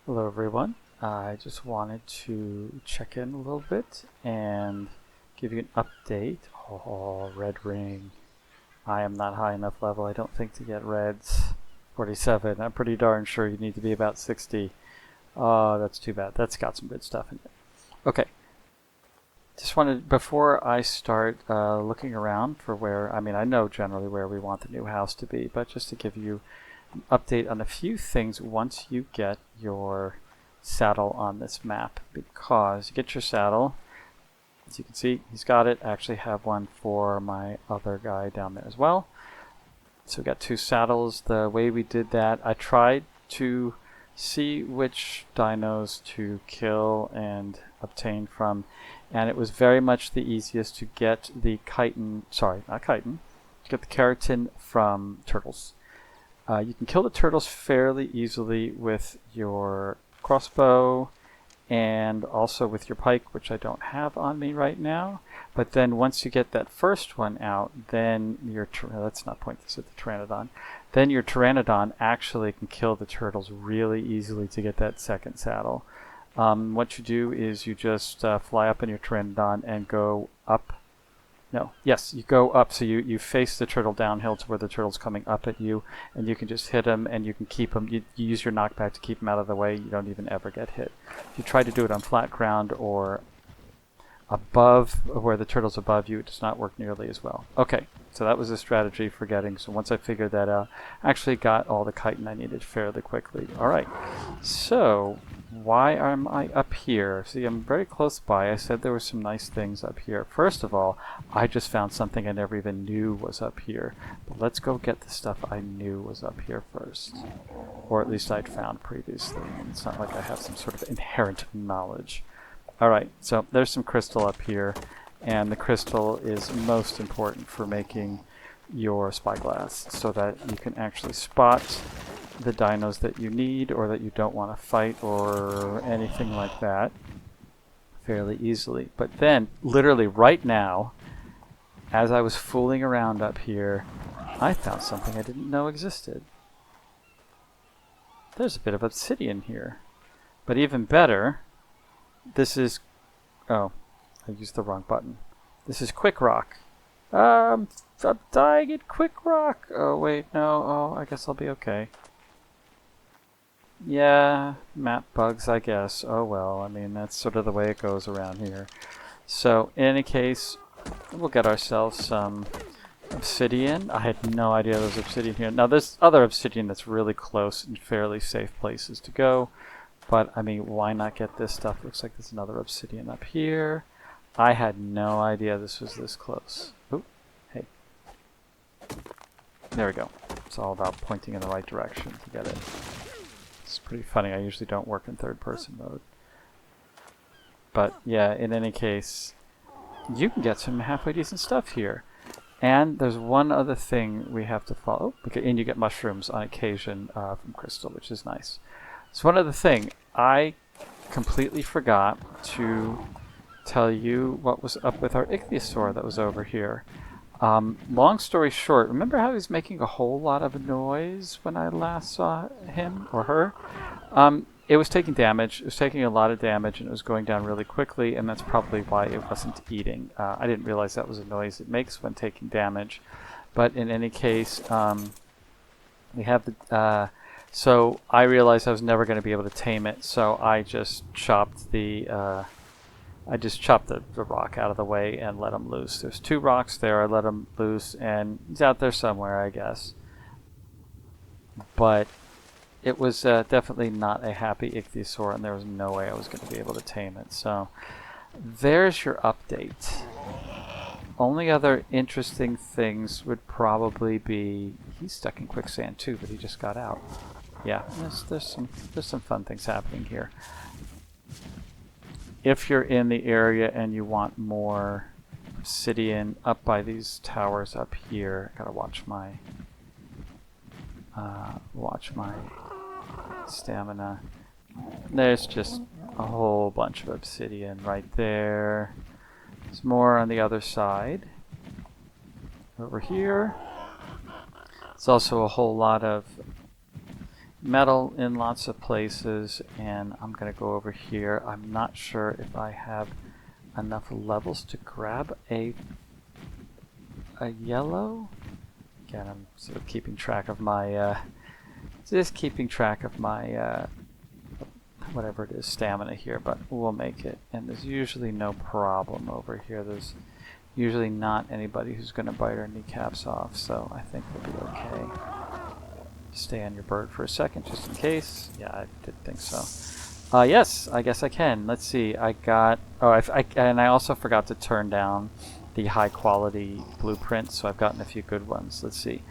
Hello everyone. I just wanted to check in a little bit and give you an update. Oh, red ring. I am not high enough level, I don't think, to get reds. 47. I'm pretty darn sure you need to be about 60. Oh, that's too bad. That's got some good stuff in it. Okay. Just wanted, before I start looking around for where, I know generally where we want the new house to be, but just to give you an update on a few things once you get your saddle on this map, because you get your saddle, as you can see, he's got it. I actually have one for my other guy down there as well. So we got two saddles. The way we did that, I tried to see which dinos to kill and obtain from, and it was very much the easiest to get the chitin, sorry, not chitin, to get the keratin from turtles. You can kill the turtles fairly easily with your crossbow and also with your pike, which I don't have on me right now. But then once you get that first one out, then your let's not point this at the Pteranodon. Then your Pteranodon actually can kill the turtles really easily to get that second saddle. What you do is you just fly up in your Pteranodon and go up. No, yes, you go up, so you face the turtle downhill to where the turtle's coming up at you, and you can just hit him, and you can keep him. You use your knockback to keep him out of the way. You don't even ever get hit. If you try to do it on flat ground or above, where the turtle's above you, it does not work nearly as well. Okay, so that was a strategy for getting. So once I figured that out, I actually got all the chitin I needed fairly quickly. All right, so why am I up here? See, I'm very close by. I said there were some nice things up here. First of all, I just found something I never even knew was up here. But let's go get the stuff I knew was up here first. Or at least I'd found previously. And it's not like I have some sort of inherent knowledge. Alright, so there's some crystal up here. And the crystal is most important for making your spyglass, so that you can actually spot the dinos that you need or that you don't want to fight or anything like that fairly easily. But then, literally right now, as I was fooling around up here, I found something I didn't know existed. There's a bit of obsidian here. But even better, this is... Oh, I used the wrong button. This is quick rock. I'm dying at quick rock. Oh, wait, no. Oh, I guess I'll be okay. Yeah, map bugs, I guess. Oh well, that's sort of the way it goes around here. So, in any case, we'll get ourselves some obsidian. I had no idea there was obsidian here. Now, there's other obsidian that's really close and fairly safe places to go. But, why not get this stuff? Looks like there's another obsidian up here. I had no idea this was this close. Oop, hey. There we go. It's all about pointing in the right direction to get it. It's pretty funny. I usually don't work in third-person mode. But, yeah, in any case, you can get some halfway decent stuff here. And there's one other thing we have to follow. And you get mushrooms on occasion from crystal, which is nice. So one other thing. I completely forgot to tell you what was up with our ichthyosaur that was over here. Long story short, remember how he was making a whole lot of noise when I last saw him or her? It was taking damage. It was taking a lot of damage, and it was going down really quickly, and that's probably why it wasn't eating. I didn't realize that was a noise it makes when taking damage. But in any case, we have the... so I realized I was never going to be able to tame it, so I just chopped the rock out of the way and let him loose. There's two rocks there. I let him loose, and he's out there somewhere, I guess. But it was definitely not a happy ichthyosaur, and there was no way I was going to be able to tame it. So there's your update. Only other interesting things would probably be... He's stuck in quicksand too, but he just got out. Yeah, there's some fun things happening here. If you're in the area and you want more obsidian up by these towers up here, I gotta watch my stamina. There's just a whole bunch of obsidian right there. There's more on the other side. Over here. There's also a whole lot of metal in lots of places, and I'm going to go over here. I'm not sure if I have enough levels to grab a yellow. Again, I'm sort of keeping track of my whatever it is, stamina here, but we'll make it. And there's usually no problem over here. There's usually not anybody who's going to bite our kneecaps off, so I think we'll be okay. Stay on your bird for a second, just in case. Yeah, I did think so. Yes, I guess I can. Let's see. I got... Oh, and I also forgot to turn down the high-quality blueprints, so I've gotten a few good ones. Let's see.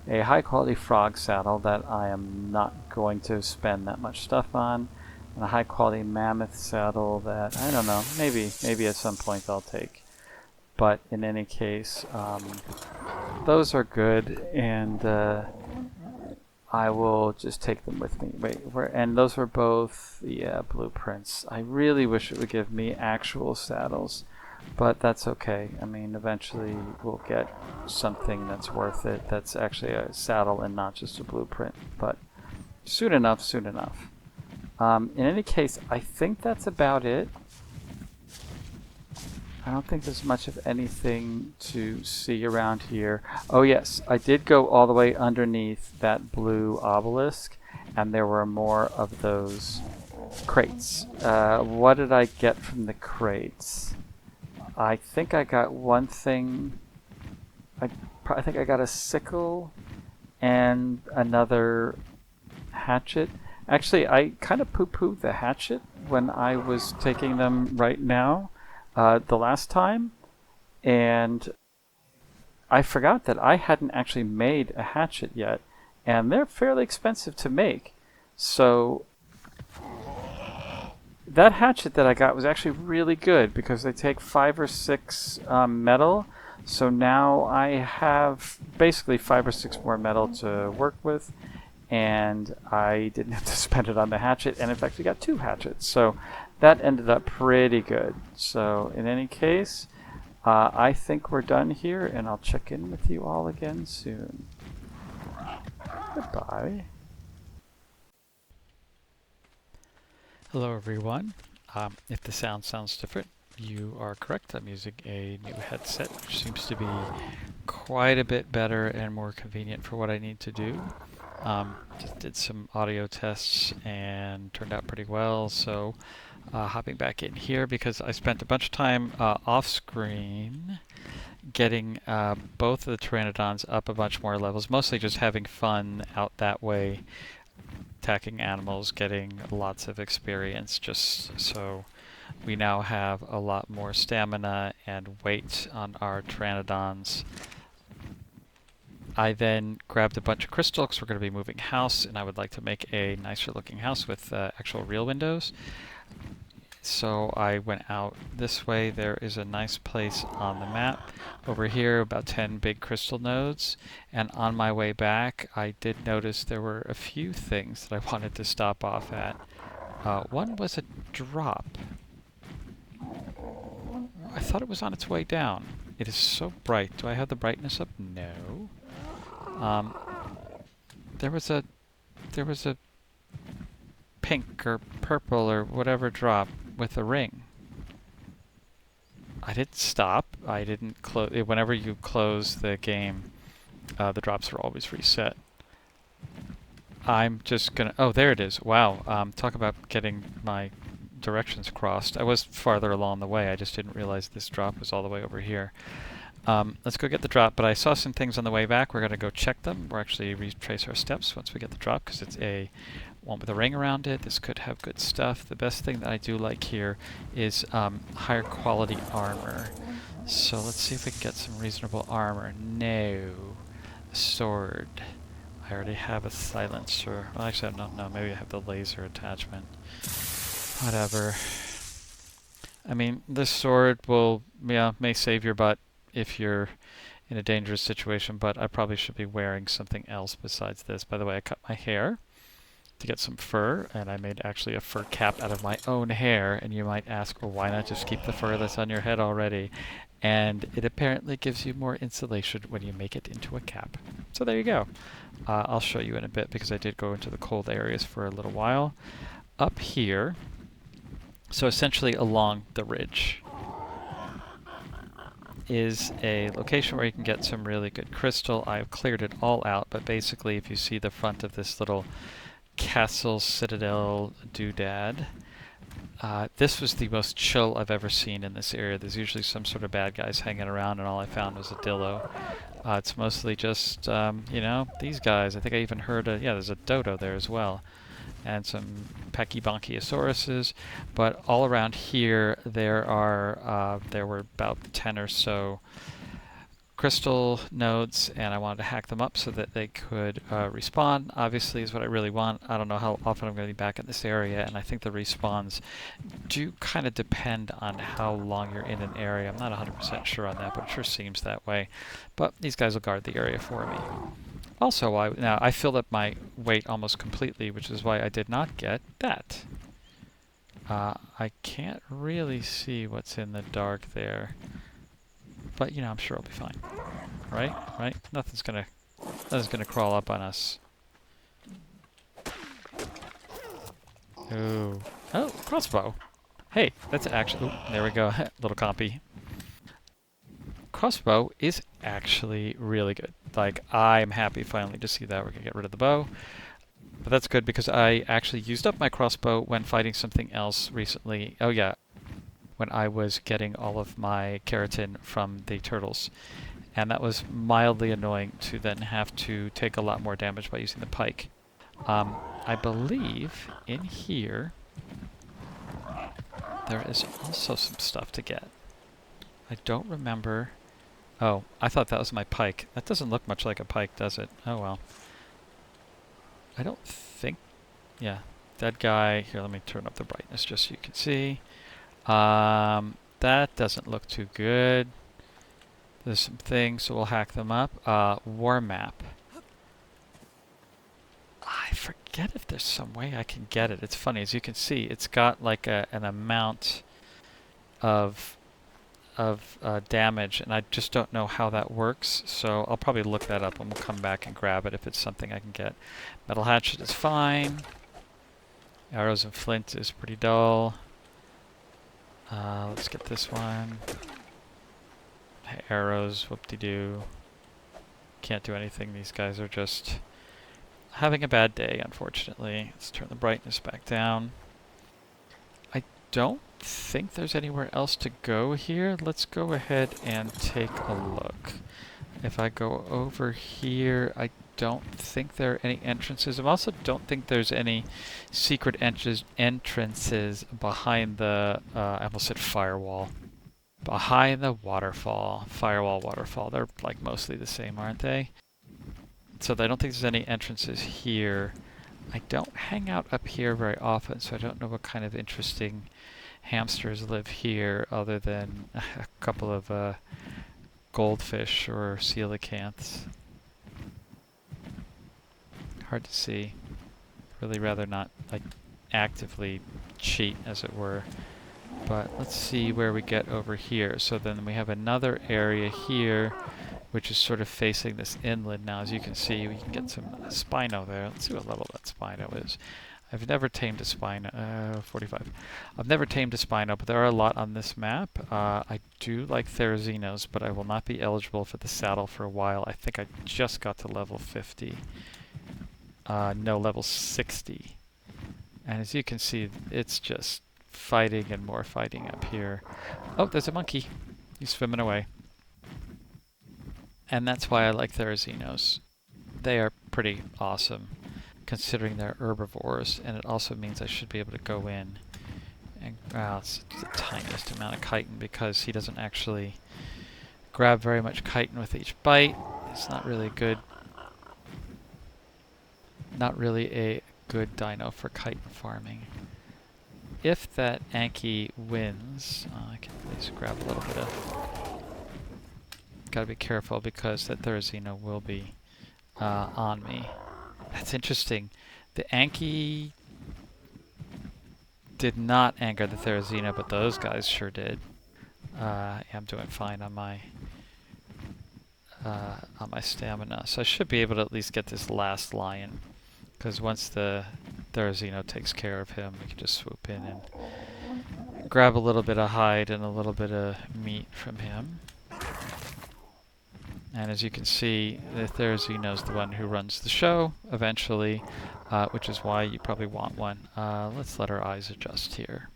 A high-quality frog saddle that I am not going to spend that much stuff on, and a high-quality mammoth saddle that, I don't know, maybe at some point I'll take. But in any case, those are good, and I will just take them with me. Wait, and those were both, yeah, blueprints. I really wish it would give me actual saddles, but that's okay. I mean, eventually we'll get something that's worth it, that's actually a saddle and not just a blueprint, but soon enough, soon enough. In any case, I think that's about it. I don't think there's much of anything to see around here. Oh yes, I did go all the way underneath that blue obelisk, and there were more of those crates. What did I get from the crates? I think I got one thing. I think I got a sickle and another hatchet. Actually, I kind of poo-pooed the hatchet when I was taking them right now. The last time, and I forgot that I hadn't actually made a hatchet yet, and they're fairly expensive to make. So that hatchet that I got was actually really good because they take 5 or 6 metal. So now I have basically 5 or 6 more metal to work with, and I didn't have to spend it on the hatchet, and in fact we got 2 hatchets. So that ended up pretty good. So in any case, I think we're done here, and I'll check in with you all again soon. Goodbye. Hello everyone. If the sound sounds different, you are correct. I'm using a new headset, which seems to be quite a bit better and more convenient for what I need to do. Just did some audio tests and turned out pretty well, so hopping back in here because I spent a bunch of time off screen getting both of the Pteranodons up a bunch more levels, mostly just having fun out that way, attacking animals, getting lots of experience, just so we now have a lot more stamina and weight on our Pteranodons. I then grabbed a bunch of crystal because we're going to be moving house, and I would like to make a nicer looking house with actual real windows. So I went out this way. There is a nice place on the map over here, about 10 big crystal nodes. And on my way back, I did notice there were a few things that I wanted to stop off at. One was a drop. I thought it was on its way down. It is so bright. Do I have the brightness up? No. There was a pink or purple or whatever drop with a ring. I didn't stop. I didn't close. Whenever you close the game, the drops are always reset. I'm just gonna... Oh, there it is. Wow. Talk about getting my directions crossed. I was farther along the way. I just didn't realize this drop was all the way over here. Let's go get the drop, but I saw some things on the way back. We're going to go check them. We'll actually retrace our steps once we get the drop, because it's a one with a ring around it. This could have good stuff. The best thing that I do like here is higher quality armor. So let's see if we can get some reasonable armor. No. Sword. I already have a silencer. Well, actually, I don't know. Maybe I have the laser attachment. Whatever. I mean, this sword will, may save your butt if you're in a dangerous situation, but I probably should be wearing something else besides this. By the way, I cut my hair to get some fur, and I made actually a fur cap out of my own hair. And you might ask, well, why not just keep the fur that's on your head already? And it apparently gives you more insulation when you make it into a cap. So there you go. I'll show you in a bit because I did go into the cold areas for a little while. Up here, so essentially along the ridge, is a location where you can get some really good crystal. I've cleared it all out, but basically if you see the front of this little castle citadel doodad, this was the most chill I've ever seen in this area. There's usually some sort of bad guys hanging around, and all I found was a dillo. It's mostly just, you know, these guys. I think I even heard yeah, there's a dodo there as well. And some Pachybonchiosauruses, but all around here there were about 10 or so crystal nodes, and I wanted to hack them up so that they could respawn. Obviously is what I really want. I don't know how often I'm going to be back in this area, and I think the respawns do kind of depend on how long you're in an area. I'm not 100% sure on that, but it sure seems that way. But these guys will guard the area for me. Also, now I filled up my weight almost completely, which is why I did not get that. I can't really see what's in the dark there, but you know, I'm sure I'll be fine. Right? Right? Nothing's gonna crawl up on us. Ooh. Oh, crossbow. Hey, that's actually. Ooh, there we go. Little compy. Crossbow is actually really good. Like, I'm happy finally to see that. We're gonna get rid of the bow. But that's good because I actually used up my crossbow when fighting something else recently. Oh yeah, when I was getting all of my keratin from the turtles. And that was mildly annoying to then have to take a lot more damage by using the pike. I believe in here there is also some stuff to get. I don't remember. Oh, I thought that was my pike. That doesn't look much like a pike, does it? Oh well. I don't think... Yeah, that guy... Here, let me turn up the brightness just so you can see. That doesn't look too good. There's some things, so we'll hack them up. War map. I forget if there's some way I can get it. It's funny, as you can see, it's got like an amount of damage, and I just don't know how that works, so I'll probably look that up and we'll come back and grab it if it's something I can get. Metal hatchet is fine. Arrows and flint is pretty dull. Let's get this one. Arrows, whoop-de-doo. Can't do anything, these guys are just having a bad day, unfortunately. Let's turn the brightness back down. I don't think there's anywhere else to go here. Let's go ahead and take a look. If I go over here, I don't think there are any entrances. I also don't think there's any secret entrances behind the, I almost said firewall. Behind the waterfall. Firewall, waterfall. They're like mostly the same, aren't they? So I don't think there's any entrances here. I don't hang out up here very often, so I don't know what kind of interesting hamsters live here other than a couple of goldfish or coelacanths. Hard to see. Really rather not like actively cheat, as it were. But let's see where we get over here. So then we have another area here which is sort of facing this inland. Now as you can see, we can get some Spino there. Let's see what level that Spino is. I've never tamed a Spino. 45. I've never tamed a Spino, but there are a lot on this map. I do like Therazinos, but I will not be eligible for the saddle for a while. I think I just got to level 50. No, level 60. And as you can see, it's just fighting and more fighting up here. Oh, there's a monkey. He's swimming away. And that's why I like Therazinos. They are pretty awesome, considering they're herbivores, and it also means I should be able to go in and, well, it's the tiniest amount of chitin because he doesn't actually grab very much chitin with each bite. It's not really good. Not really a good dino for chitin farming. If that Anki wins, I can at least grab a little bit of. Gotta be careful because that Therizino will be on me. That's interesting. The Anki did not anger the Therizino, but those guys sure did. Yeah, I'm doing fine on my stamina, so I should be able to at least get this last lion. Because once the Therizino takes care of him, we can just swoop in and grab a little bit of hide and a little bit of meat from him. And as you can see, the Therizino is the one who runs the show eventually, which is why you probably want one. Let's let our eyes adjust here.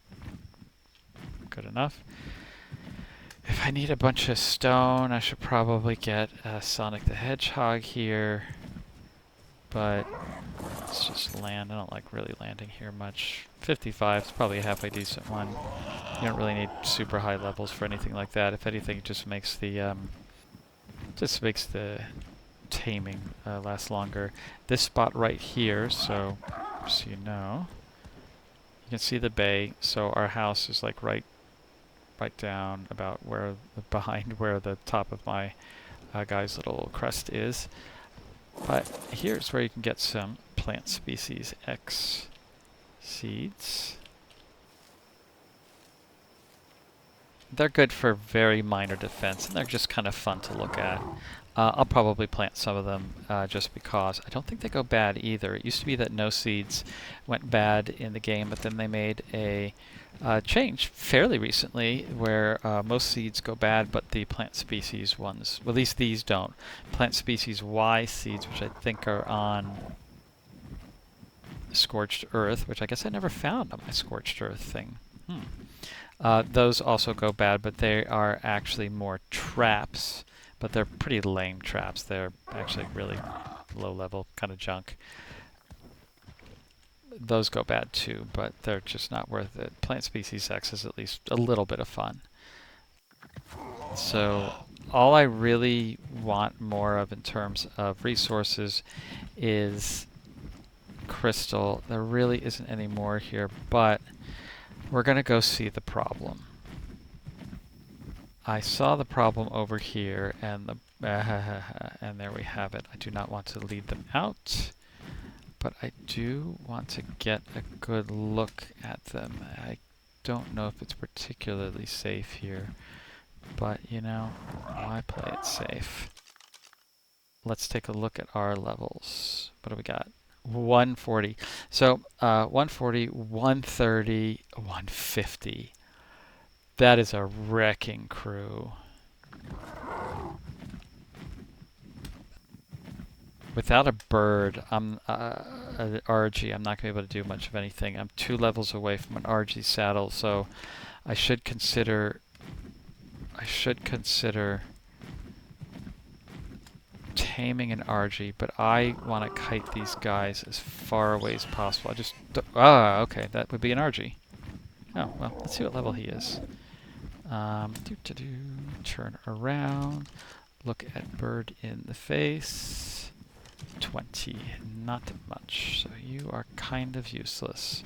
Good enough. If I need a bunch of stone, I should probably get Sonic the Hedgehog here. But let's just land. I don't like really landing here much. 55 is probably a halfway decent one. You don't really need super high levels for anything like that. If anything, it just makes the taming last longer. This spot right here, so you know, you can see the bay. So our house is like right down about where behind where the top of my guy's little crest is. But here's where you can get some plant species X seeds. They're good for very minor defense, and they're just kind of fun to look at. I'll probably plant some of them just because. I don't think they go bad either. It used to be that no seeds went bad in the game, but then they made a change fairly recently where most seeds go bad, but the plant species ones, well, at least these don't. Plant species Y seeds, which I think are on Scorched Earth, which I guess I never found on my Scorched Earth thing. Those also go bad, but they are actually more traps, but they're pretty lame traps. They're actually really low-level kind of junk. Those go bad too, but they're just not worth it. Plant species X is at least a little bit of fun. So all I really want more of in terms of resources is crystal. There really isn't any more here, but we're going to go see the problem. I saw the problem over here, and and there we have it. I do not want to lead them out, but I do want to get a good look at them. I don't know if it's particularly safe here, but you know, why play it safe? Let's take a look at our levels. What do we got? 140. So 140, 130, 150. That is a wrecking crew. Without a bird, an RG, I'm not going to be able to do much of anything. I'm 2 levels away from an RG saddle, so I should consider taming an RG, but I want to kite these guys as far away as possible. Okay, that would be an RG. Oh, well, let's see what level he is. Turn around, look at bird in the face. 20, not much, so you are kind of useless.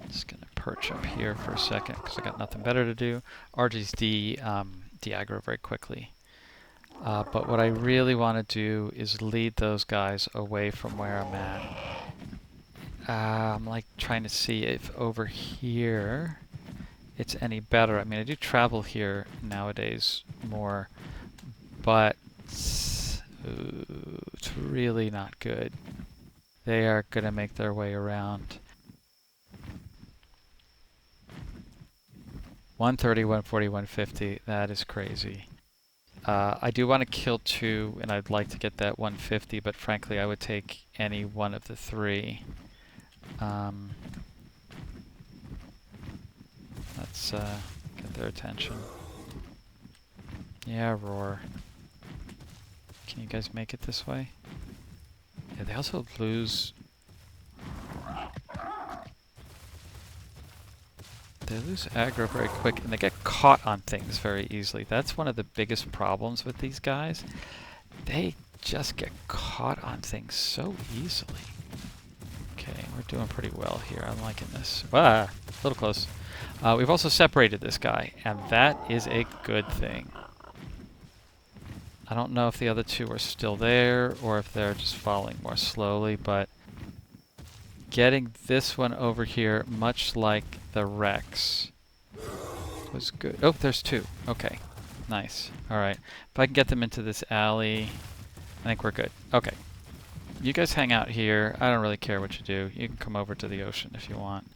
Just gonna perch up here for a second because I got nothing better to do. RG's de-aggro very quickly. But what I really want to do is lead those guys away from where I'm at. I'm like trying to see if over here it's any better. I mean, I do travel here nowadays more, but it's really not good. They are going to make their way around. 130, 140, 150, that is crazy. I do want to kill 2, and I'd like to get that 150, but frankly, I would take any one of the 3. Let's get their attention. Yeah, roar. Can you guys make it this way? Yeah, they also lose... They lose aggro very quick, and they get caught on things very easily. That's one of the biggest problems with these guys. They just get caught on things so easily. Okay, we're doing pretty well here. I'm liking this. Ah, a little close. We've also separated this guy, and that is a good thing. I don't know if the other two are still there or if they're just falling more slowly, but getting this one over here, much like the Rex, was good. Oh, there's two. Okay. Nice. Alright. If I can get them into this alley, I think we're good. Okay. You guys hang out here. I don't really care what you do. You can come over to the ocean if you want.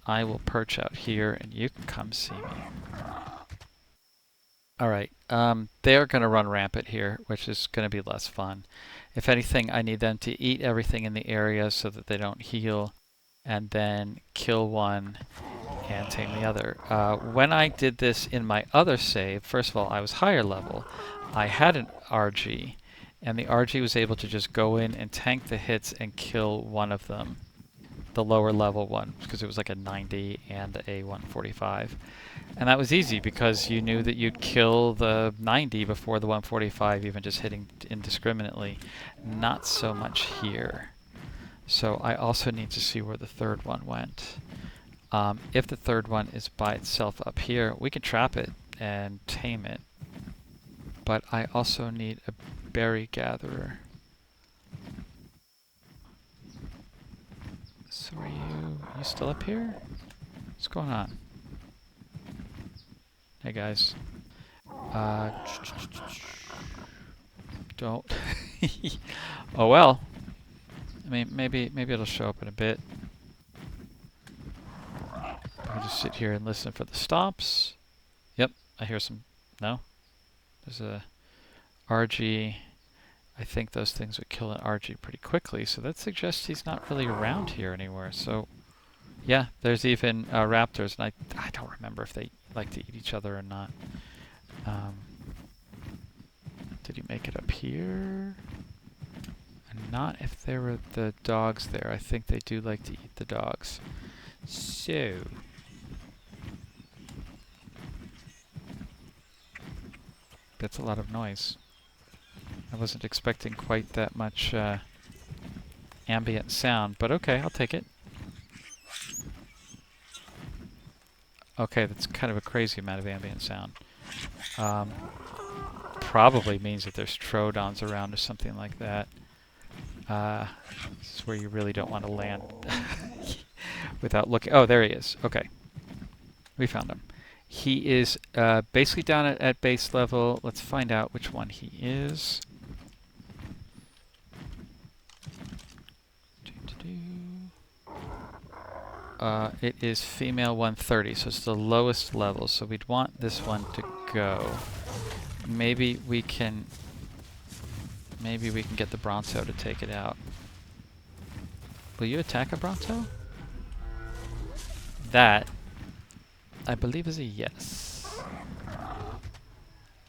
I will perch out here and you can come see me. Alright. They're going to run rampant here, which is going to be less fun. If anything, I need them to eat everything in the area so that they don't heal, and then kill one and tame the other. When I did this in my other save, first of all, I was higher level. I had an RG, and the RG was able to just go in and tank the hits and kill one of them, the lower level one, because it was like a 90 and a 145. And that was easy because you knew that you'd kill the 90 before the 145, even just hitting indiscriminately. Not so much here. So I also need to see where the third one went. If the third one is by itself up here, we can trap it and tame it. But I also need a berry gatherer. So are you still up here? What's going on? Hey guys. Don't. Oh well. I mean, maybe it'll show up in a bit. I'll just sit here and listen for the stops. Yep, I hear some. No? There's a RG. I think those things would kill an RG pretty quickly, so that suggests he's not really around here anywhere. So, yeah, there's even raptors, and I don't remember if they like to eat each other or not. Did he make it up here? And not if there were the dogs there. I think they do like to eat the dogs. So, that's a lot of noise. I wasn't expecting quite that much ambient sound, but okay, I'll take it. Okay, that's kind of a crazy amount of ambient sound. Probably means that there's Troodons around or something like that. This is where you really don't want to land without looking. Oh, there he is. Okay. We found him. He is basically down at base level. Let's find out which one he is. It is female 130, so it's the lowest level. So we'd want this one to go. Maybe we can get the Bronto to take it out. Will you attack a Bronto? That, I believe, is a yes.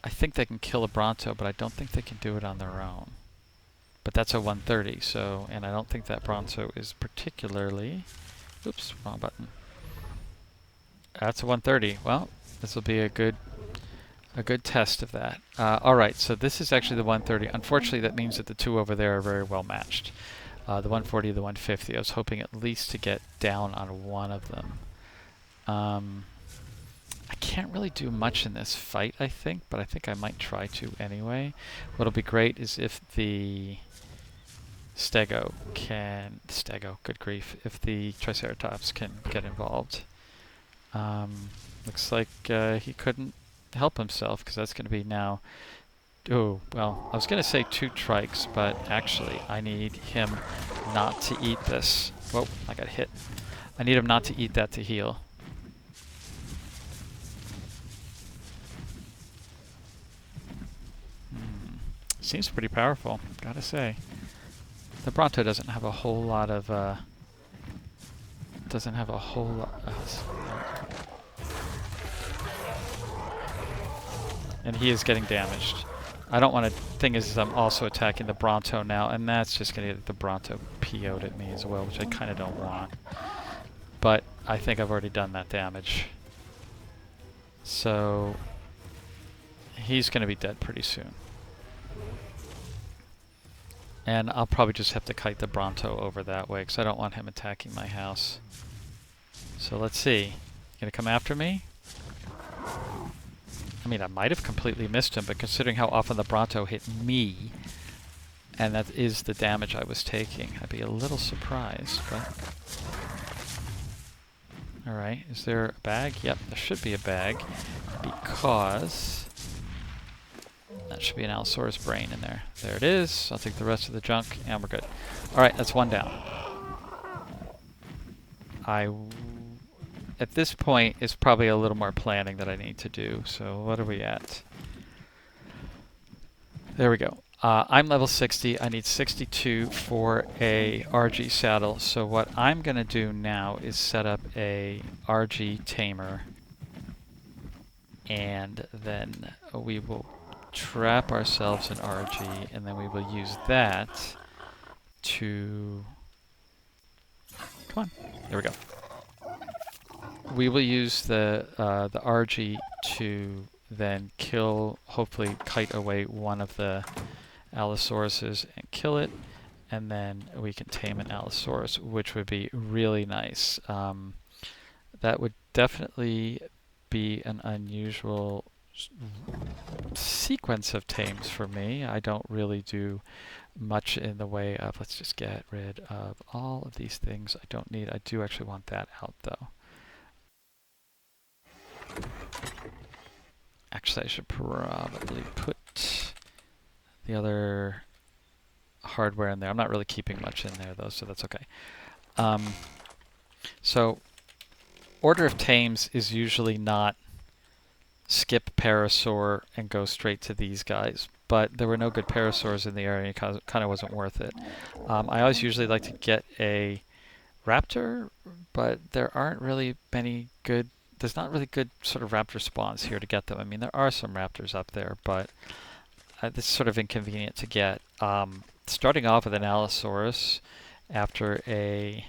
I think they can kill a Bronto, but I don't think they can do it on their own. But that's a 130, so, and I don't think that Bronto is particularly... Oops, wrong button. That's a 130. Well, this will be a good test of that. Alright, so this is actually the 130. Unfortunately, that means that the two over there are very well matched. The 140 and the 150. I was hoping at least to get down on one of them. I can't really do much in this fight, I think, but I think I might try to anyway. What'll be great is if the Stego can... Stego, good grief. If the Triceratops can get involved. Looks like he couldn't help himself, because that's going to be now... Oh, well, I was going to say 2 trikes, but actually I need him not to eat this. Whoa, I got hit. I need him not to eat that to heal. Seems pretty powerful, gotta say. The Bronto doesn't have a whole lot of, and he is getting damaged. I don't want to... Thing is I'm also attacking the Bronto now, and that's just going to get the Bronto PO'd at me as well, which I kind of don't want. But I think I've already done that damage. So he's going to be dead pretty soon. And I'll probably just have to kite the Bronto over that way, because I don't want him attacking my house. So let's see. Gonna come after me? I mean, I might have completely missed him, but considering how often the Bronto hit me, and that is the damage I was taking, I'd be a little surprised, but... Alright, is there a bag? Yep, there should be a bag, because... that should be an Allosaurus brain in there. There it is. I'll take the rest of the junk, and we're good. Alright, that's one down. At this point, it's probably a little more planning that I need to do. So what are we at? There we go. I'm level 60. I need 62 for a RG saddle. So what I'm going to do now is set up a RG tamer. And then we will trap ourselves in RG, and then we will use that to... Come on. There we go. We will use the RG to then kill, hopefully kite away one of the Allosauruses and kill it, and then we can tame an Allosaurus, which would be really nice. That would definitely be an unusual sequence of tames for me. I don't really do much in the way of, let's just get rid of all of these things I don't need. I do actually want that out though. Actually, I should probably put the other hardware in there. I'm not really keeping much in there though, so that's okay. So order of tames is usually not skip Parasaur and go straight to these guys, but there were no good Parasaurs in the area, kind of wasn't worth it. I always usually like to get a Raptor, but there aren't really many good, there's not really good sort of Raptor spawns here to get them. I mean, there are some Raptors up there, but this is sort of inconvenient to get. Starting off with an Allosaurus after a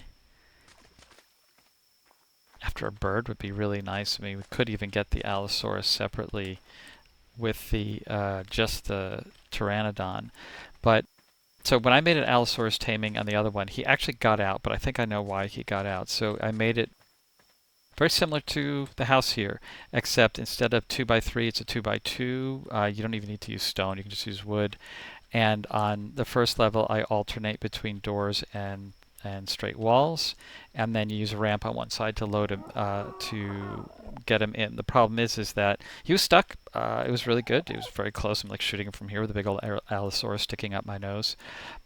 bird would be really nice. I mean, we could even get the Allosaurus separately with the just the Pteranodon. But so when I made an Allosaurus taming on the other one, he actually got out, but I think I know why he got out. So I made it very similar to the house here, except instead of 2x3, it's a 2x2. You don't even need to use stone, you can just use wood. And on the first level, I alternate between doors and straight walls, and then you use a ramp on one side to load him, to get him in. The problem is that he was stuck. It was really good. He was very close. I'm like shooting him from here with a big old Allosaurus sticking up my nose.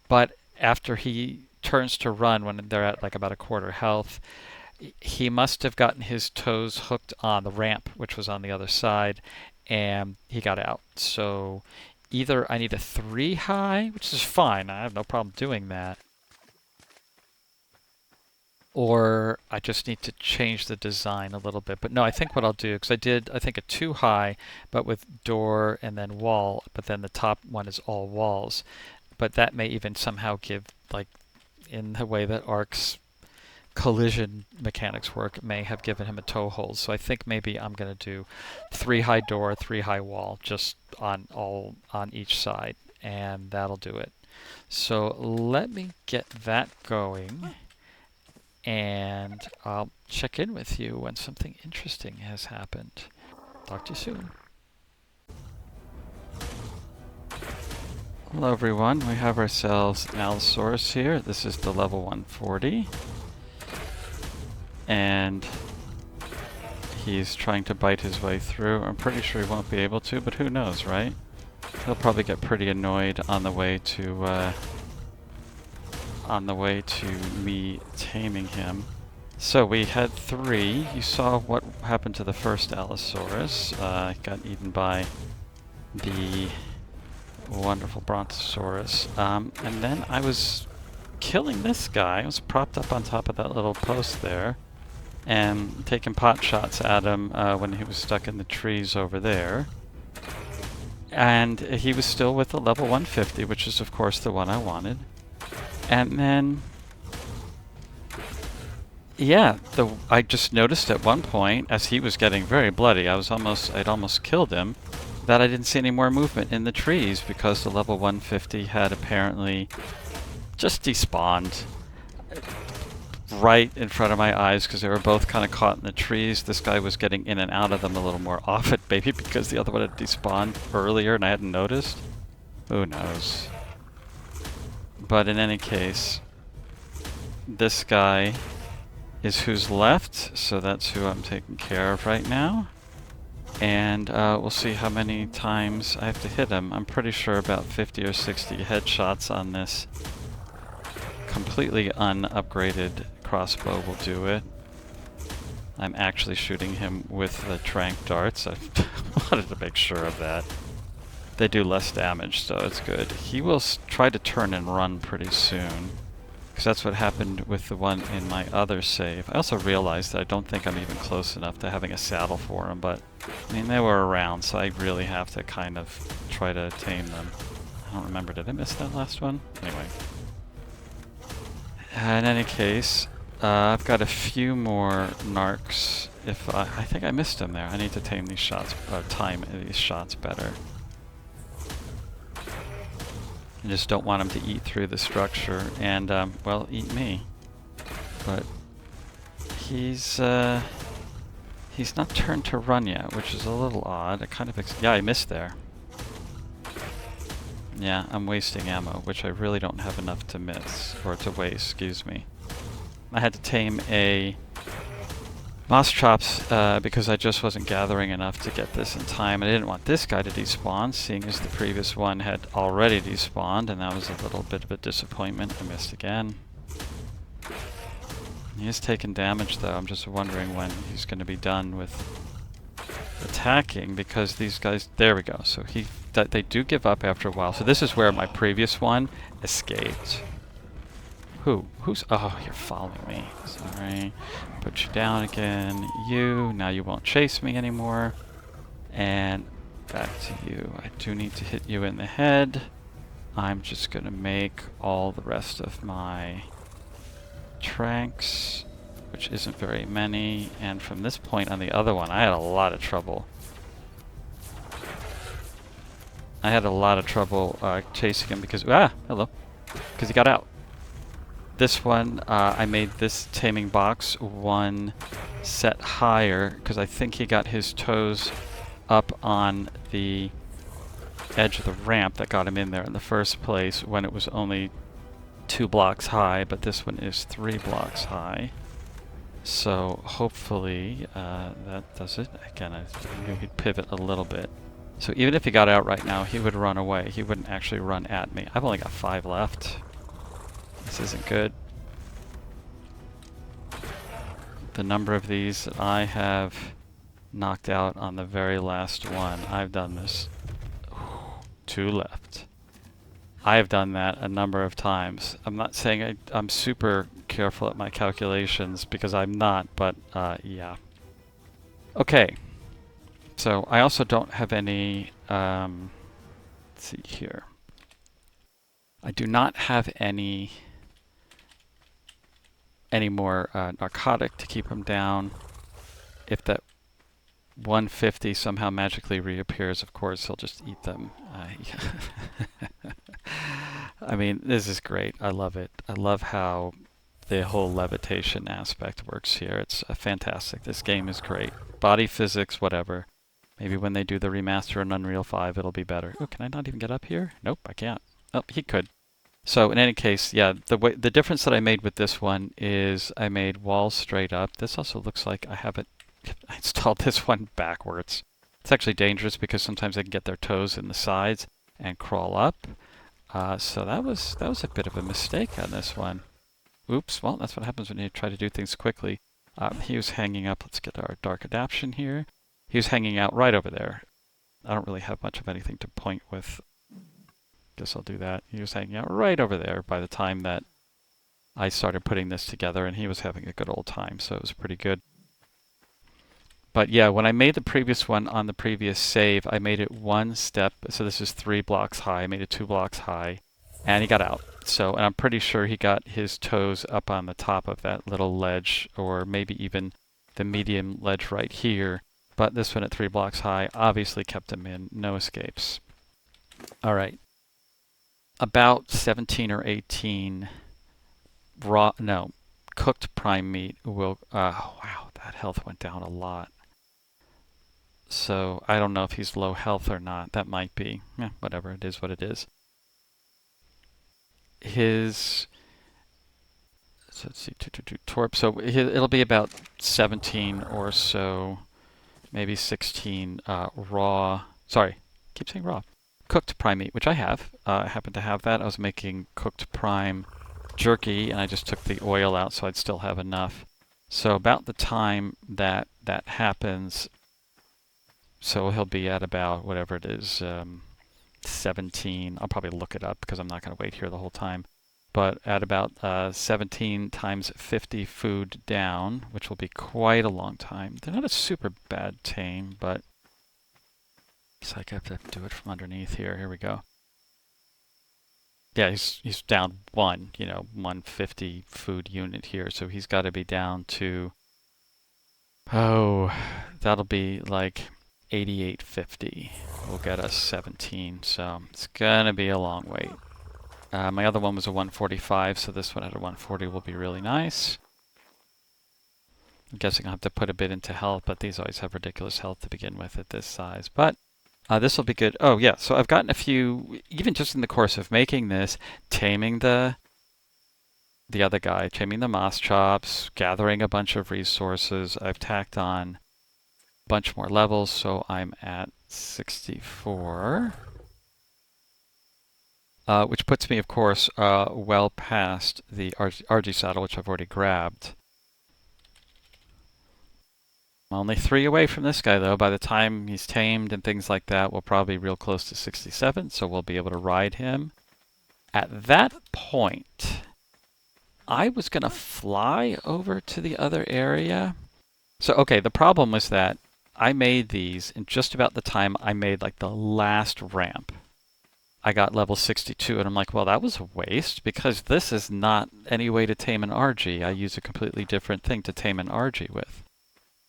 But after he turns to run, when they're at like about a quarter health, he must have gotten his toes hooked on the ramp, which was on the other side, and he got out. So either I need a 3 high, which is fine. I have no problem doing that, or I just need to change the design a little bit. But no, I think what I'll do, because I did, I think a 2 high, but with door and then wall, but then the top one is all walls. But that may even somehow give, like, in the way that ARK's collision mechanics work, may have given him a toe hold. So I think maybe I'm going to do 3 high door, 3 high wall, just on each side, and that'll do it. So let me get that going, and I'll check in with you when something interesting has happened. Talk to you soon. Hello everyone, we have ourselves an Allosaurus here. This is the level 140. And he's trying to bite his way through. I'm pretty sure he won't be able to, but who knows, right? He'll probably get pretty annoyed on the way to me taming him. So we had 3. You saw what happened to the first Allosaurus. He got eaten by the wonderful Brontosaurus. And then I was killing this guy. I was propped up on top of that little post there and taking pot shots at him when he was stuck in the trees over there. And he was still with the level 150, which is of course the one I wanted. And then, yeah, I just noticed at one point, as he was getting very bloody, I'd almost killed him, that I didn't see any more movement in the trees because the level 150 had apparently just despawned. right in front of my eyes because they were both kind of caught in the trees. This guy was getting in and out of them a little more often, maybe because the other one had despawned earlier and I hadn't noticed. Who knows? But in any case, this guy is who's left, so that's who I'm taking care of right now. And we'll see how many times I have to hit him. I'm pretty sure about 50 or 60 headshots on this completely unupgraded crossbow will do it. I'm actually shooting him with the tranq darts. I wanted to make sure of that. They do less damage, so it's good. He will try to turn and run pretty soon, because that's what happened with the one in my other save. I also realized that I don't think I'm even close enough to having a saddle for him, but I mean, they were around, so I really have to kind of try to tame them. I don't remember, did I miss that last one? Anyway. In any case, I've got a few more narcs. I think I missed him there. I need to tame these shots, time these shots better. I just don't want him to eat through the structure and, well, eat me. But he's not turned to run yet, which is a little odd. I kind of yeah, I missed there. Yeah, I'm wasting ammo, which I really don't have enough to miss, or to waste, excuse me. I had to tame a moss chops because I just wasn't gathering enough to get this in time. I didn't want this guy to despawn, seeing as the previous one had already despawned, and that was a little bit of a disappointment. I missed again. He is taking damage, though. I'm just wondering when he's going to be done with attacking, because these guys... There we go. So they do give up after a while. So this is where my previous one escaped. Who's... Oh, you're following me. Sorry. Put you down again. Now you won't chase me anymore. And back to you. I do need to hit you in the head. I'm just going to make all the rest of my tranks, which isn't very many. And from this point on the other one, I had a lot of trouble. Chasing him because... hello. Because he got out. This one, I made this taming box one set higher because I think he got his toes up on the edge of the ramp that got him in there in the first place when it was only 2 blocks high, but this one is 3 blocks high. So hopefully that does it. Again, I knew he'd pivot a little bit. So even if he got out right now, he would run away. He wouldn't actually run at me. I've only got 5 left. This isn't good. The number of these that I have knocked out on the very last one, I've done this. 2 left. I have done that a number of times. I'm not saying I'm super careful at my calculations, because I'm not, but yeah. Okay. So I also don't have any, let's see here. I do not have any more narcotic to keep him down. If that 150 somehow magically reappears, of course, he'll just eat them. I mean, this is great. I love it. I love how the whole levitation aspect works here. It's fantastic. This game is great. Body physics, whatever. Maybe when they do the remaster in Unreal 5, it'll be better. Oh, can I not even get up here? Nope, I can't. Oh, he could. So in any case, yeah, the difference that I made with this one is I made walls straight up. This also looks like I have it. I installed this one backwards. It's actually dangerous because sometimes they can get their toes in the sides and crawl up. So that was a bit of a mistake on this one. Oops. Well, that's what happens when you try to do things quickly. He was hanging up. Let's get our dark adaption here. He was hanging out right over there. I don't really have much of anything to point with. Guess I'll do that. He was hanging out right over there by the time that I started putting this together, and he was having a good old time, so it was pretty good. But yeah, when I made the previous one on the previous save, I made it 1 step. So this is 3 blocks high. I made it 2 blocks high, and he got out. So, and I'm pretty sure he got his toes up on the top of that little ledge, or maybe even the medium ledge right here. But this one at 3 blocks high obviously kept him in. No escapes. All right. About 17 or 18 cooked prime meat will, wow, that health went down a lot. So I don't know if he's low health or not. That might be. Yeah, whatever. It is what it is. His, so let's see, torp. So it'll be about 17 or so, maybe 16 raw. Sorry, keep saying raw. Cooked prime meat, which I have. I happen to have that. I was making cooked prime jerky, and I just took the oil out, so I'd still have enough. So about the time that that happens, so he'll be at about whatever it is, 17. I'll probably look it up because I'm not going to wait here the whole time. But at about 17 times 50 food down, which will be quite a long time. They're not a super bad tame, but it's like I have to do it from underneath here. Here we go. Yeah, he's down 150 food unit here, so he's got to be down to, oh, that'll be like 8850 will get us 17, so it's gonna be a long wait. My other one was a 145, so this one at a 140 will be really nice. I'm guessing I'll have to put a bit into health, but these always have ridiculous health to begin with at this size. But this will be good. Oh yeah, so I've gotten a few, even just in the course of making this, taming the other guy, taming the moss chops, gathering a bunch of resources. I've tacked on a bunch more levels, so I'm at 64. Which puts me, of course, well past the RG saddle, which I've already grabbed. I'm only 3 away from this guy, though. By the time he's tamed and things like that, we'll probably be real close to 67, so we'll be able to ride him. At that point, I was going to fly over to the other area. So, okay, the problem was that I made these in just about the time I made, like, the last ramp. I got level 62, and I'm like, well, that was a waste, because this is not any way to tame an RG. I use a completely different thing to tame an RG with.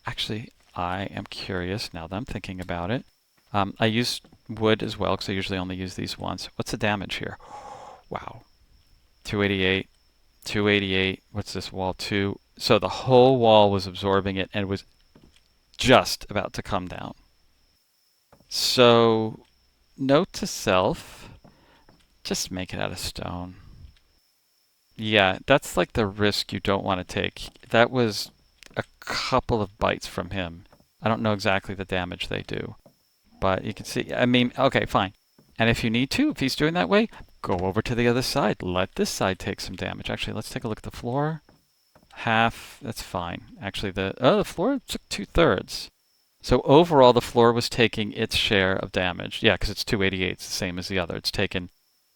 Actually, I am curious, now that I'm thinking about it. I use wood as well, because I usually only use these once. What's the damage here? Wow. 288, 288, what's this wall? 2. So the whole wall was absorbing it, and it was just about to come down. So, note to self, just make it out of stone. Yeah, that's like the risk you don't want to take. That was a couple of bites from him. I don't know exactly the damage they do, but you can see, I mean, okay, fine. And if you need to, if he's doing that way, go over to the other side. Let this side take some damage. Actually, let's take a look at the floor. Half, that's fine. Actually, the floor took 2/3. So overall, the floor was taking its share of damage. Yeah, because it's 288. It's the same as the other. It's taken,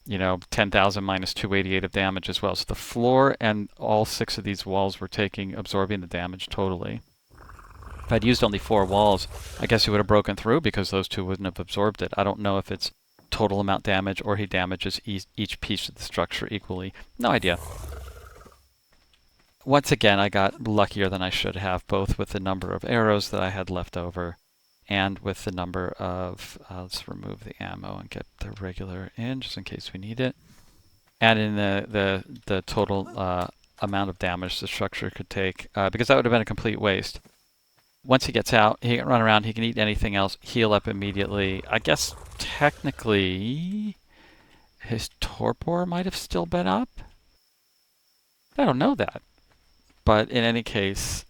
10,000 minus 288 of damage as well. So the floor and all 6 of these walls were absorbing the damage totally. If I'd used only 4 walls, I guess he would have broken through because those 2 wouldn't have absorbed it. I don't know if it's total amount damage or he damages each piece of the structure equally. No idea. Once again, I got luckier than I should have, both with the number of arrows that I had left over and with the number of, let's remove the ammo and get the regular in just in case we need it. And in the total amount of damage the structure could take, because that would have been a complete waste. Once he gets out, he can run around, he can eat anything else, heal up immediately. I guess technically his torpor might have still been up. I don't know that. But in any case,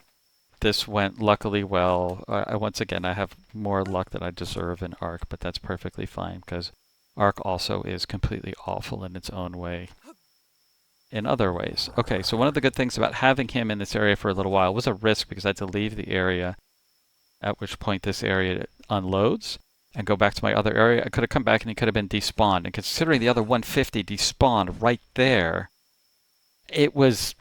this went luckily well. Once again, I have more luck than I deserve in ARK, but that's perfectly fine because ARK also is completely awful in its own way. In other ways. Okay, so one of the good things about having him in this area for a little while was a risk because I had to leave the area, at which point this area unloads, and go back to my other area. I could have come back and he could have been despawned. And considering the other 150 despawned right there, it was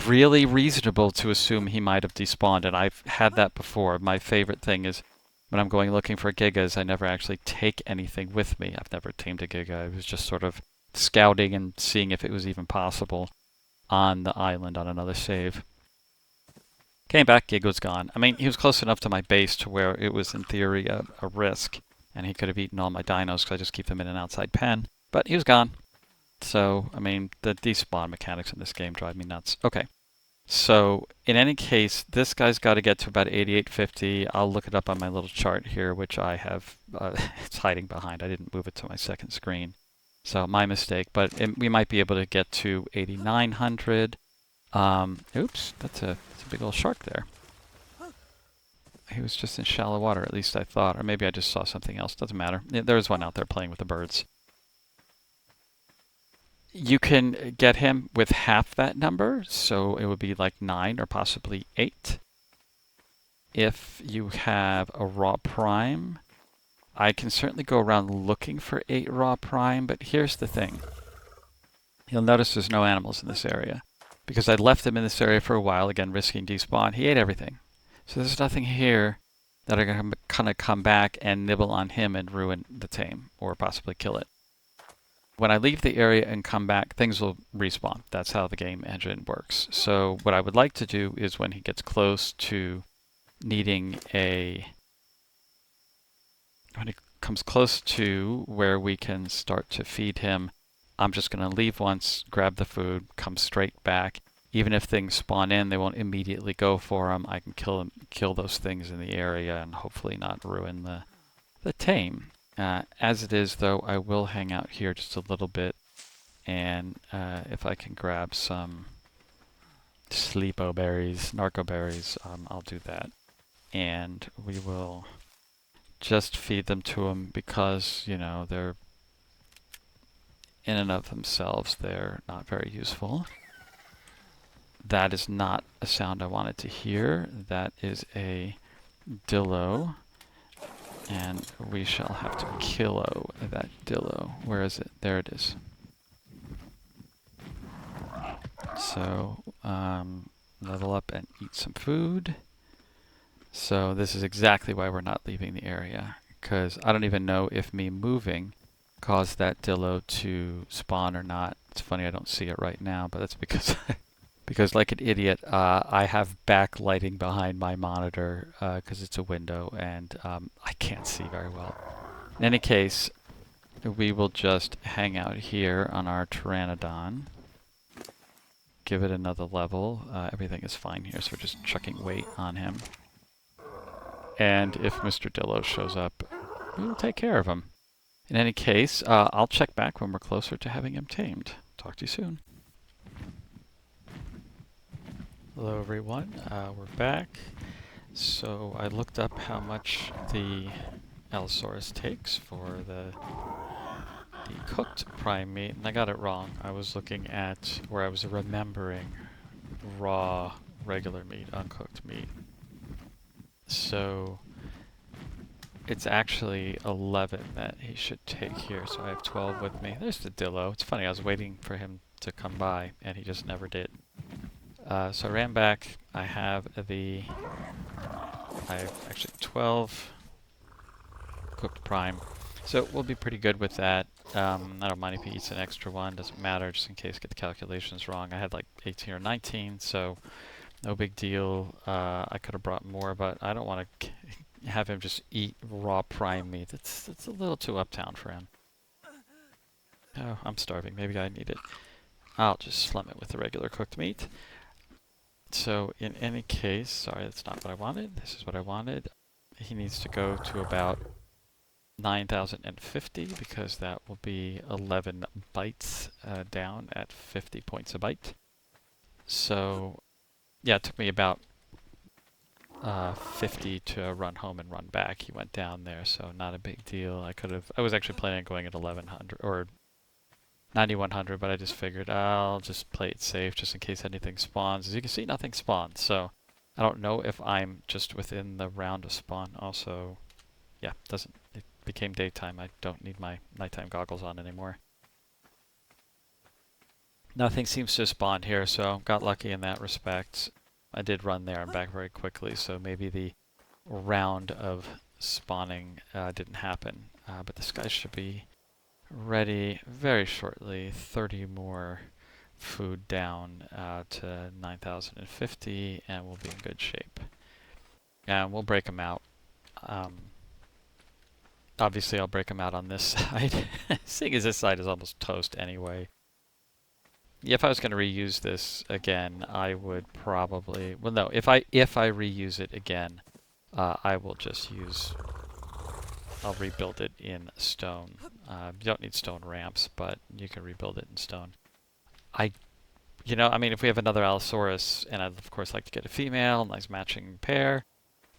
really reasonable to assume he might have despawned, and I've had that before. My favorite thing is when I'm going looking for gigas, I never actually take anything with me. I've never tamed a giga. I was just sort of scouting and seeing if it was even possible on the island on another save. Came back, gig was gone. I mean, he was close enough to my base to where it was in theory a risk, and he could have eaten all my dinos because I just keep them in an outside pen, but he was gone. So, I mean, the despawn mechanics in this game drive me nuts. Okay, So in any case, this guy's got to get to about 8850. I'll look it up on my little chart here, which I have, it's hiding behind. I didn't move it to my second screen. So my mistake, but we might be able to get to 8900. Oops, that's a big old shark there. He was just in shallow water, at least I thought. Or maybe I just saw something else. Doesn't matter. There's one out there playing with the birds. You can get him with half that number, so it would be like 9 or possibly 8. If you have a raw prime, I can certainly go around looking for 8 raw prime, but here's the thing. You'll notice there's no animals in this area. Because I left him in this area for a while, again risking despawn, he ate everything. So there's nothing here that are going to kind of come back and nibble on him and ruin the tame, or possibly kill it. When I leave the area and come back, things will respawn. That's how the game engine works. So what I would like to do is when he gets close to needing when he comes close to where we can start to feed him, I'm just going to leave once, grab the food, come straight back. Even if things spawn in, they won't immediately go for them. I can kill those things in the area and hopefully not ruin the tame. As it is, though, I will hang out here just a little bit, and if I can grab some sleepo berries, narco berries, I'll do that. And we will just feed them to him because, you know, they're in and of themselves, they're not very useful. That is not a sound I wanted to hear. That is a dillo. And we shall have to kilo that dillo. Where is it? There it is. So, level up and eat some food. So this is exactly why we're not leaving the area. Because I don't even know if me moving caused that dillo to spawn or not. It's funny I don't see it right now, but that's because because like an idiot, I have backlighting behind my monitor because it's a window and I can't see very well. In any case, we will just hang out here on our Pteranodon. Give it another level. Everything is fine here, so we're just chucking weight on him. And if Mr. Dillo shows up, we will take care of him. In any case, I'll check back when we're closer to having him tamed. Talk to you soon. Hello everyone, we're back. So I looked up how much the Allosaurus takes for the cooked prime meat, and I got it wrong. I was looking at where I was remembering raw, regular meat, uncooked meat. So it's actually 11 that he should take here, so I have 12 with me. There's the Dillo. It's funny, I was waiting for him to come by, and he just never did. So I ran back. I have actually 12 cooked prime. So we'll be pretty good with that. I don't mind if he eats an extra one, doesn't matter, just in case I get the calculations wrong. I had like 18 or 19, so no big deal. I could have brought more, but I don't want to have him just eat raw prime meat. It's a little too uptown for him. Oh, I'm starving. Maybe I need it. I'll just slum it with the regular cooked meat. So in any case, sorry, that's not what I wanted. This is what I wanted. He needs to go to about 9,050 because that will be 11 bites down at 50 points a bite. So yeah, it took me about 50 to run home and run back. He went down there, so not a big deal. I was actually planning on going at 1100 or 9100, but I just figured I'll just play it safe just in case anything spawns. As you can see, nothing spawned, so I don't know if I'm just within the round of spawn. Also, yeah, it became daytime. I don't need my nighttime goggles on anymore. Nothing seems to spawn here, so got lucky in that respect. I did run there and back very quickly, so maybe the round of spawning didn't happen. But this guy should be ready very shortly. 30 more food down to 9,050, and we'll be in good shape. And we'll break them out. Obviously, I'll break them out on this side, seeing as this side is almost toast anyway. If I was going to reuse this again, I would probably, well, no, if I reuse it again, I will just use, I'll rebuild it in stone. You don't need stone ramps, but you can rebuild it in stone. I, I mean, if we have another Allosaurus, and I'd of course like to get a female, nice matching pair,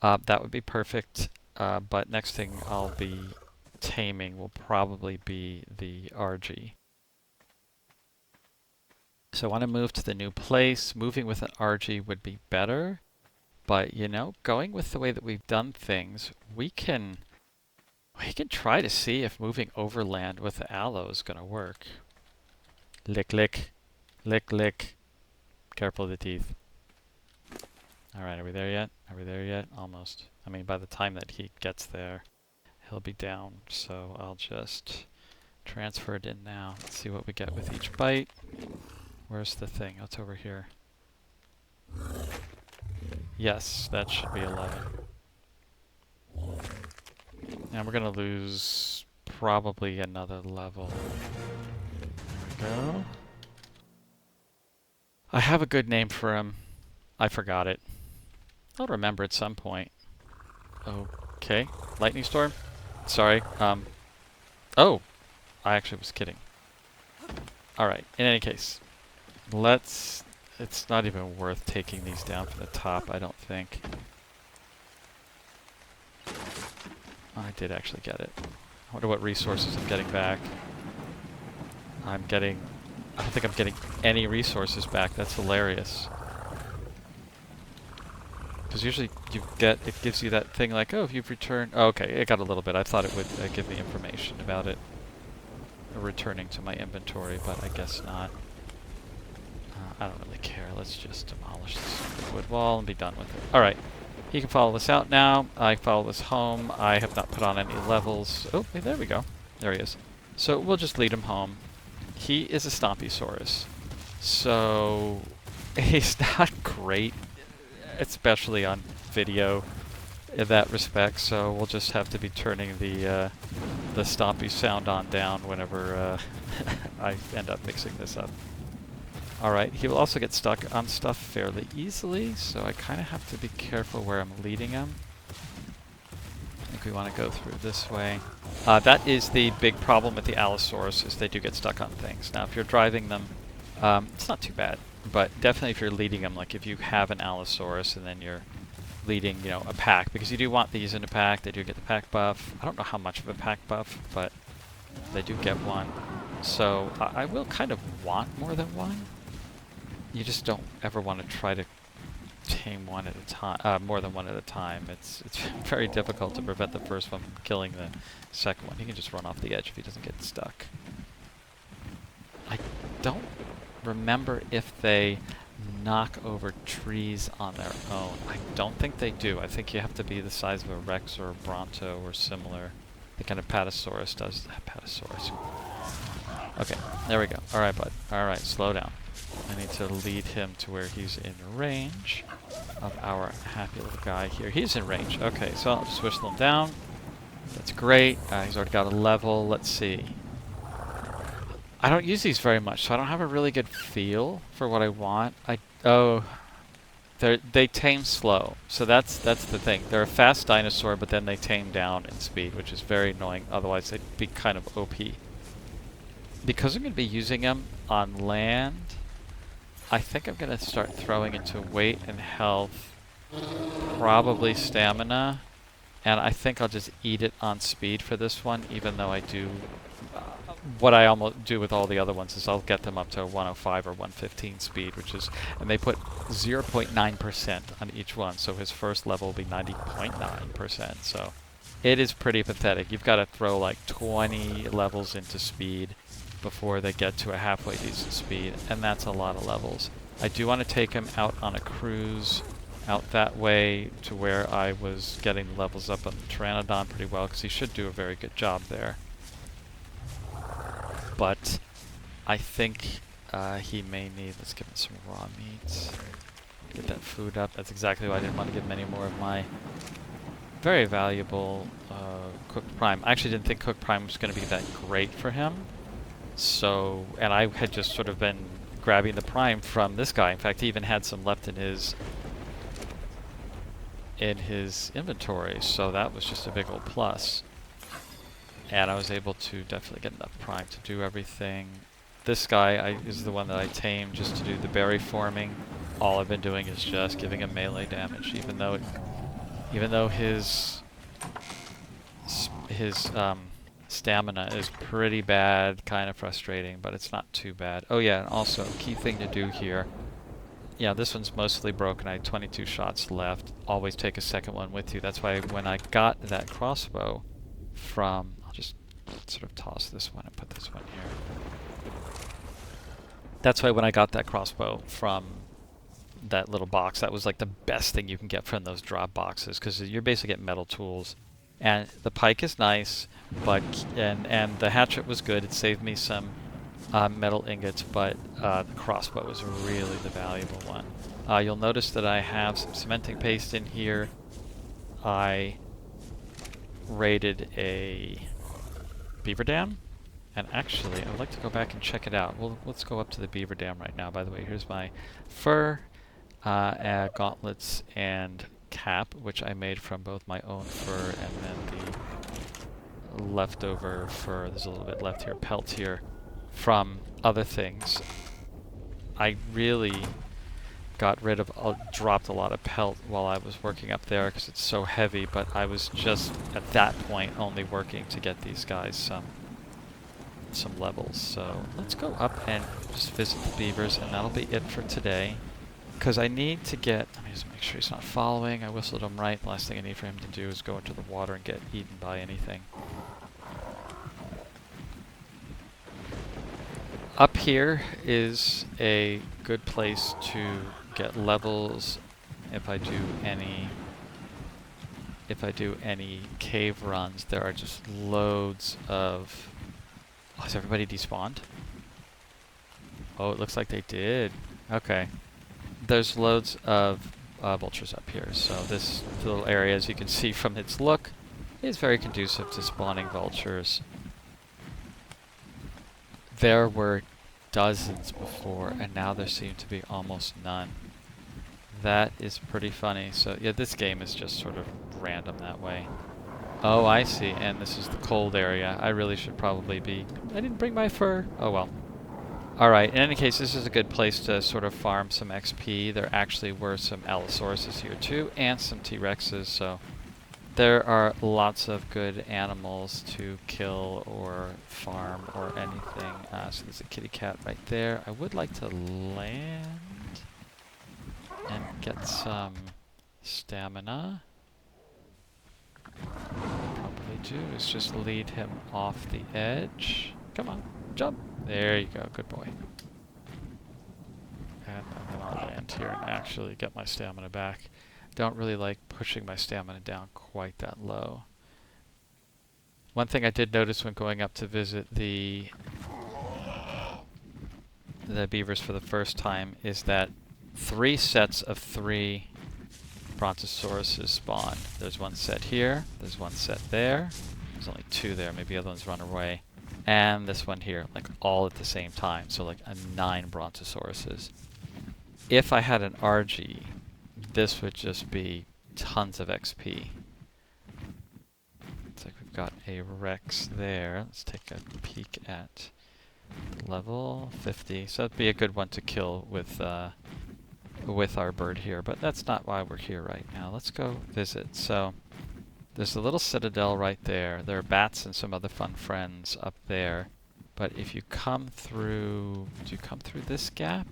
that would be perfect. But next thing I'll be taming will probably be the RG. So I want to move to the new place. Moving with an RG would be better. But, going with the way that we've done things, we can try to see if moving overland with the Allo is going to work. Lick, lick. Lick, lick. Careful of the teeth. Alright, are we there yet? Are we there yet? Almost. I mean, by the time that he gets there, he'll be down. So I'll just transfer it in now. Let's see what we get with each bite. Where's the thing? Oh, it's over here. Yes, that should be 11. And we're going to lose probably another level. There we go. I have a good name for him. I forgot it. I'll remember at some point. Okay. Lightning storm? Sorry. Oh! I actually was kidding. Alright, in any case. It's not even worth taking these down from the top, I don't think. Oh, I did actually get it. I wonder what resources I'm getting back. I don't think I'm getting any resources back. That's hilarious. Because usually it gives you that thing like, oh, if you've returned... Oh, okay, it got a little bit. I thought it would give me information about it returning to my inventory, but I guess not. I don't really care. Let's just demolish this wood wall and be done with it. Alright, he can follow us out now. I follow us home. I have not put on any levels. Oh, hey, there we go. There he is. So we'll just lead him home. He is a Stompysaurus. So he's not great, especially on video in that respect, so we'll just have to be turning the stompy sound on down whenever I end up mixing this up. Alright, he will also get stuck on stuff fairly easily, so I kind of have to be careful where I'm leading him. I think we want to go through this way. That is the big problem with the Allosaurus, is they do get stuck on things. Now, if you're driving them, it's not too bad. But definitely if you're leading them, like if you have an Allosaurus and then you're leading, a pack, because you do want these in a pack, they do get the pack buff. I don't know how much of a pack buff, but they do get one. So I will kind of want more than one. You just don't ever want to try to tame one at a time, more than one at a time. It's very difficult to prevent the first one from killing the second one. He can just run off the edge if he doesn't get stuck. I don't remember if they knock over trees on their own. I don't think they do. I think you have to be the size of a Rex or a Bronto or similar. The kind of Patasaurus does. Patasaurus. Okay, there we go. Alright, bud. Alright, slow down. I need to lead him to where he's in range of our happy little guy here. He's in range. Okay, so I'll just whistle him down. That's great. He's already got a level. Let's see. I don't use these very much, so I don't have a really good feel for what I want. They tame slow, so that's the thing. They're a fast dinosaur, but then they tame down in speed, which is very annoying. Otherwise, they'd be kind of OP. Because I'm going to be using them on land, I think I'm going to start throwing into weight and health, probably stamina, and I think I'll just eat it on speed for this one, even though I do... what I almost do with all the other ones is I'll get them up to 105 or 115 speed, which is... and they put 0.9% on each one, so his first level will be 90.9%, so... it is pretty pathetic. You've got to throw like 20 levels into speed before they get to a halfway decent speed, and that's a lot of levels. I do want to take him out on a cruise out that way to where I was getting the levels up on the Pteranodon pretty well, because he should do a very good job there. But I think he may need... let's give him some raw meat. Get that food up. That's exactly why I didn't want to give him any more of my very valuable cooked prime. I actually didn't think cooked prime was going to be that great for him. So, and I had just sort of been grabbing the prime from this guy. In fact, he even had some left in his inventory, so that was just a big old plus. And I was able to definitely get enough prime to do everything. This guy is the one that I tamed just to do the berry forming. All I've been doing is just giving him melee damage, even though his stamina is pretty bad, kind of frustrating, but it's not too bad. Oh yeah, and also, key thing to do here. Yeah, this one's mostly broken. I had 22 shots left. Always take a second one with you. That's why when I got that crossbow from... I'll just sort of toss this one and put this one here. That's why when I got that crossbow from that little box, that was like the best thing you can get from those drop boxes, because you're basically getting metal tools. And the pike is nice, but and the hatchet was good. It saved me some metal ingots, but the crossbow was really the valuable one. You'll notice that I have some cementing paste in here. I raided a beaver dam, and actually I would like to go back and check it out. Well, let's go up to the beaver dam right now. By the way, here's my fur, gauntlets, and cap, which I made from both my own fur and then the leftover fur. There's a little bit left here, pelt here, from other things. I really dropped a lot of pelt while I was working up there because it's so heavy, but I was just at that point only working to get these guys some levels. So let's go up and just visit the beavers, and that'll be it for today. Because I need to get... Let me just make sure he's not following. I whistled him right. The last thing I need for him to do is go into the water and get eaten by anything. Up here is a good place to get levels if I do any cave runs. There are just loads of... Oh, has everybody despawned? Oh, it looks like they did. Okay. There's loads of vultures up here, so this little area, as you can see from its look, is very conducive to spawning vultures. There were dozens before, and now there seem to be almost none. That is pretty funny. So yeah, this game is just sort of random that way. Oh, I see, and this is the cold area. I really should probably be... I didn't bring my fur. Oh well. Alright, in any case, this is a good place to sort of farm some XP. There actually were some Allosauruses here too, and some T-Rexes, so there are lots of good animals to kill or farm or anything. So there's a kitty cat right there. I would like to land and get some stamina. Probably do is just lead him off the edge. Come on, jump. There you go, good boy. And then I'll land here and actually get my stamina back. Don't really like pushing my stamina down quite that low. One thing I did notice when going up to visit the beavers for the first time is that 3 sets of 3 Brontosauruses spawn. There's one set here, there's one set there, there's only 2 there, maybe the other ones run away. And this one here, like all at the same time, so like 9 Brontosauruses. If I had an RG, this would just be tons of XP. Looks like we've got a Rex there. Let's take a peek at level 50. So that'd be a good one to kill with our bird here, but that's not why we're here right now. Let's go visit. So there's a little citadel right there. There are bats and some other fun friends up there. But if you come through... Do you come through this gap?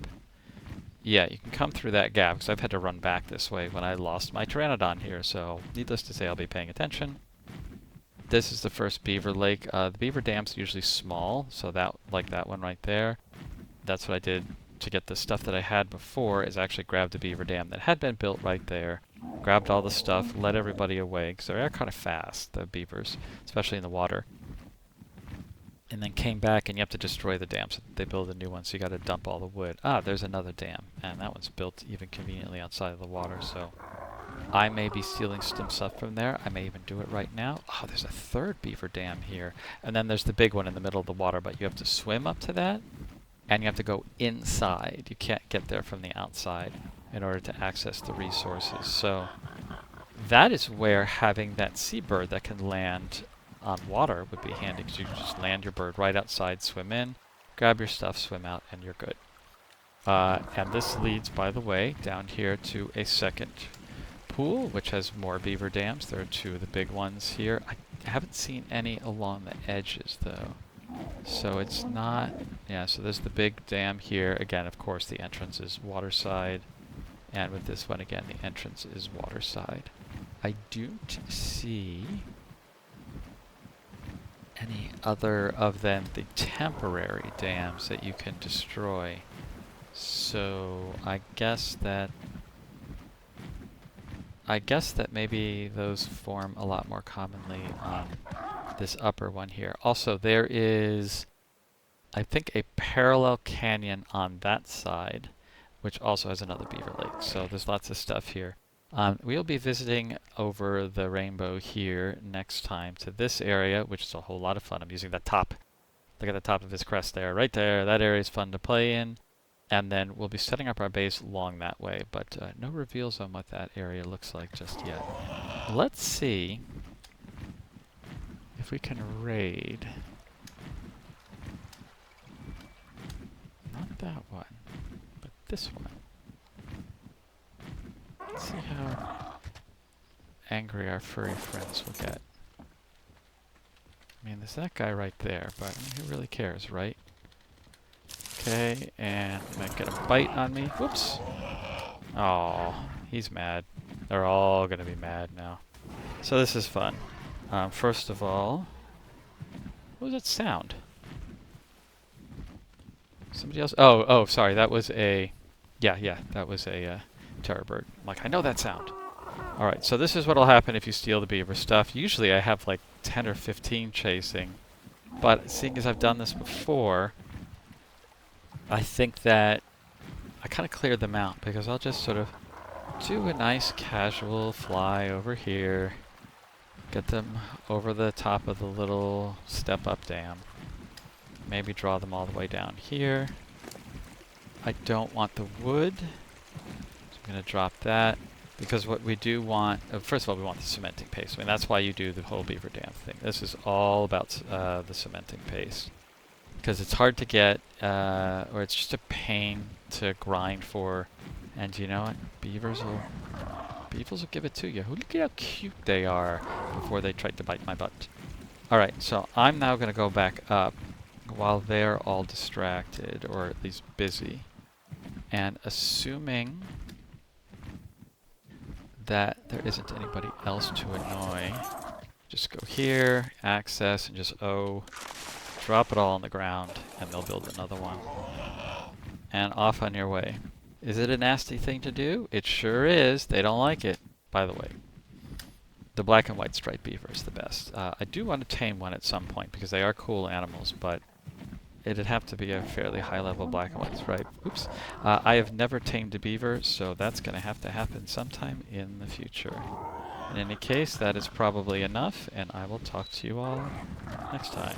Yeah, you can come through that gap, because I've had to run back this way when I lost my Pteranodon here, so needless to say I'll be paying attention. This is the first beaver lake. The beaver dam's usually small, so that, like that one right there. That's what I did to get the stuff that I had before, is actually grab the beaver dam that had been built right there. Grabbed all the stuff, led everybody away, because they are kind of fast, the beavers, especially in the water. And then came back, and you have to destroy the dam so that they build a new one, so you got to dump all the wood. Ah, there's another dam, and that one's built even conveniently outside of the water, so I may be stealing some stuff from there. I may even do it right now. Oh, there's a 3rd beaver dam here. And then there's the big one in the middle of the water, but you have to swim up to that. and you have to go inside. You can't get there from the outside in order to access the resources. So that is where having that seabird that can land on water would be handy, because you can just land your bird right outside, swim in, grab your stuff, swim out, and you're good. And this leads, by the way, down here to a second pool, which has more beaver dams. There are two of the big ones here. I haven't seen any along the edges, though. So it's not... Yeah, so there's the big dam here. Again, of course, the entrance is waterside. And with this one, again, the entrance is waterside. I don't see any other of them, the temporary dams that you can destroy. So I guess that maybe those form a lot more commonly on this upper one here. Also, there is, I think, a parallel canyon on that side, which also has another beaver lake. So there's lots of stuff here. We'll be visiting over the rainbow here next time to this area, which is a whole lot of fun. I'm using the top. Look at the top of his crest there, right there. That area is fun to play in. And then we'll be setting up our base along that way, but no reveals on what that area looks like just yet. Let's see if we can raid. Not that one, but this one. Let's see how angry our furry friends will get. I mean, there's that guy right there, but I mean, who really cares, right? Okay, and he might get a bite on me. Whoops! Oh, he's mad. They're all gonna be mad now. So this is fun. First of all, what was that sound? Somebody else? Oh, sorry. That was a... Yeah, that was a terror bird. I'm like, I know that sound. Alright, so this is what'll happen if you steal the beaver stuff. Usually I have like 10 or 15 chasing. But seeing as I've done this before, I think that I kind of cleared them out, because I'll just sort of do a nice casual fly over here, get them over the top of the little step-up dam, maybe draw them all the way down here. I don't want the wood, so I'm going to drop that, because what we do want, first of all, we want the cementing paste. I mean, that's why you do the whole beaver dam thing. This is all about the cementing paste, because it's hard to get, or it's just a pain to grind for. And you know what? Beavers will give it to you. Look at how cute they are before they tried to bite my butt. Alright, so I'm now going to go back up while they're all distracted, or at least busy. And assuming that there isn't anybody else to annoy, just go here, access, and just drop it all on the ground, and they'll build another one. And off on your way. Is it a nasty thing to do? It sure is. They don't like it, by the way. The black and white striped beaver is the best. I do want to tame one at some point, because they are cool animals, but it'd have to be a fairly high-level black and white stripe. Oops. I have never tamed a beaver, so that's going to have to happen sometime in the future. In any case, that is probably enough, and I will talk to you all next time.